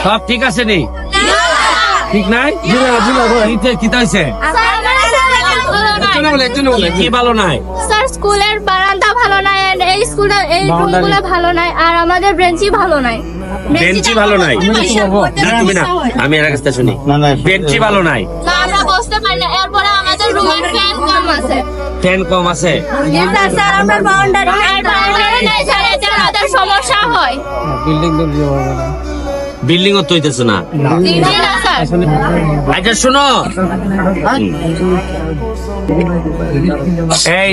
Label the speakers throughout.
Speaker 1: সব ঠিক আছে নি? ঠিক নাই? কি হয়েছে? কি ভালো নাই?
Speaker 2: স্যার স্কুলের বারান্দা ভালো নাই, এই স্কুলের এই রুমগুলো ভালো নাই, আর আমাদের বেঞ্চি ভালো নাই।
Speaker 1: বেঞ্চি ভালো নাই? না তুমি না, আমি এর কাছে শুনি। বেঞ্চি ভালো নাই,
Speaker 2: না আমরা বসতে পারি না। এরপরে আমাদের রুমের ফ্যান কম আছে।
Speaker 1: ফ্যান কম আছে?
Speaker 2: স্যার আমরা বাউন্ডারি নাই, স্যার এতে আমাদের সমস্যা হয়।
Speaker 1: বিল্ডিং ও তৈতেছে না?
Speaker 2: জি না স্যার।
Speaker 1: আচ্ছা শোনো, এই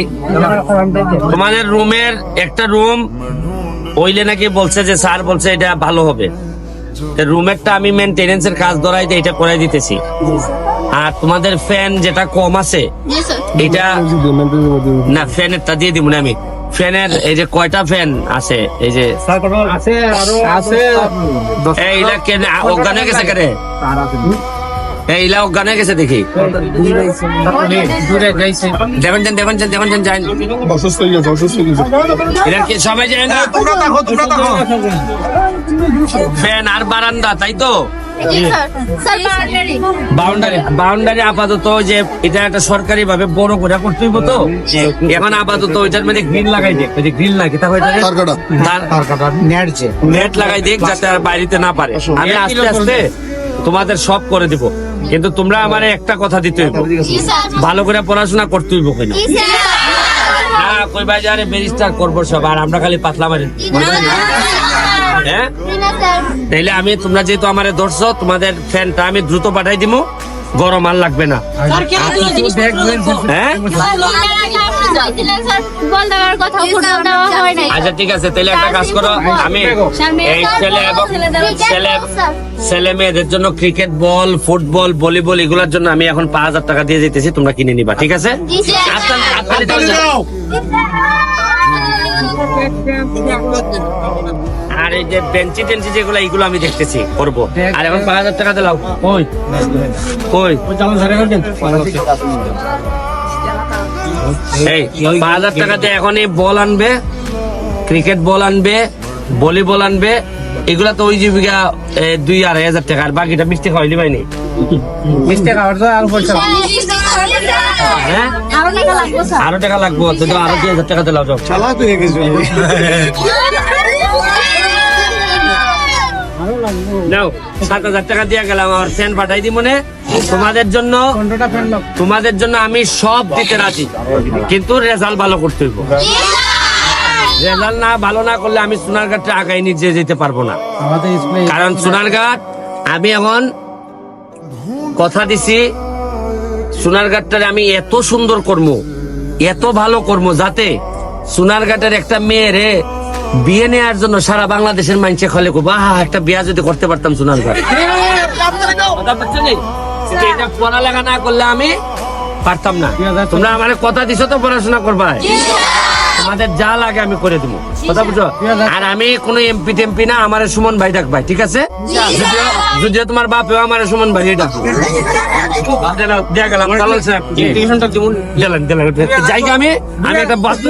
Speaker 1: তোমাদের রুমের একটা রুম ওইলে নাকি বলছে যে স্যার বলছে এটা ভালো হবে। রুমেরটা আমি মেনটেনেন্সের কাজ ধরাই এটা করাই দিতেছি। আর তোমাদের ফ্যান যেটা কম আছে
Speaker 2: জি স্যার।
Speaker 1: এটা না, ফ্যানেরটা দিয়ে দিব না আমি। ফ্যানের এই যে কয়টা ফ্যান আছে, এই যে এইটা কেন অজ্ঞান হয়ে গেছে? কেন এইলা অজ্ঞান হয়ে গেছে দেখি। দেবেন যান এরা কি সবাই যায় না? ফ্যান আর বারান্দা, তাই তো?
Speaker 2: জি স্যার। স্যার
Speaker 1: বাউন্ডারি আপাতত যে এটা একটা সরকারি ভাবে বড় করে করতে হইব, তো এখন আপাতত ওইটার মধ্যে গ্রিল লাগাই দেখ। গ্রিল না কিতা হইছে, নেট লাগাই দেখ, যাতে আর বাইরেতে না পারে। আমি আস্তে আস্তে তোমাদের সব করে দিব, কিন্তু তোমরা আমারে একটা কথা দিতে হইব, ভালো করে পড়াশোনা করতে হইব। কিনা না কই বাজারে ব্যারিস্টার করবো সব, আর আমরা খালি পাতলা মারি। হ্যাঁ তাইলে আমি, তোমরা যেহেতু আমারে ধরছো, তোমাদের ফ্যানটা আমি দ্রুত পাঠাই দিব, গরম আর লাগবে না। হ্যাঁ আচ্ছা ঠিক আছে, তাহলে একটা কাজ করো, আমি এই ছেলে এবং ছেলে মেয়েদের জন্য ক্রিকেট বল, ফুটবল, ভলিবল এগুলোর জন্য আমি এখন 5,000 টাকা দিয়ে যেতেছি, তোমরা কিনে নিবা, ঠিক আছে? আর এই যে বেঞ্চি টেঞ্চি যেগুলো, এইগুলো আমি দেখতেছি করবো। আর এখন 5,000 টাকা দিলাও, কই এই 5,000 টাকা দিয়ে এখন এই বল আনবে, ক্রিকেট বল আনবে, ভলিবল আনবে, এগুলা তো ওই জীবিকা 2,000-2,500 টাকা। আর বাকিটা মিষ্টি খাওয়াইলি পাইনি? মিষ্টি খাওয়ার তো আরো পয়সা, হ্যাঁ আরো টাকা লাগবো, তো আরো 2,000 টাকা দিলাও। নাও 7,000 টাকা দিয়ে গেলাম, আমার ফ্যান পাঠাই দি মনে। তোমাদের জন্য আমি সব দিতে রাজি, কিন্তু রেজাল্ট ভালো করতে হইব। রেজাল্ট না ভালো না করলে আমি সোনারঘাটে আগাই নিয়ে যেতে পারবো না। কারণ সোনারঘাট আমি এখন কথা দিছি, সোনারঘাটটারে আমি এত সুন্দর করবো, এত ভালো করবো, যাতে সোনারঘাটের একটা মেয়েরে বিয়ে নেওয়ার জন্য সারা বাংলাদেশের মানুষে খলে একটা বিয়া যদি করতে পারতাম সোনারঘাট। এটা পড়ালেখা না করলে আমি পারতাম না। তোমরা আমার কথা দিছো তো পড়াশোনা করবা, তোমাদের যা লাগে আমি করে দেবো, কথা বুঝো? আর আমি কোনো এমপি টেমপি না, আমার সুমন ভাই ডাকবাই, ঠিক আছে? যদিও তোমার বাপেও আমার সুমন ভাই ডাকবো। জায়গা আমি একটা বাস্তব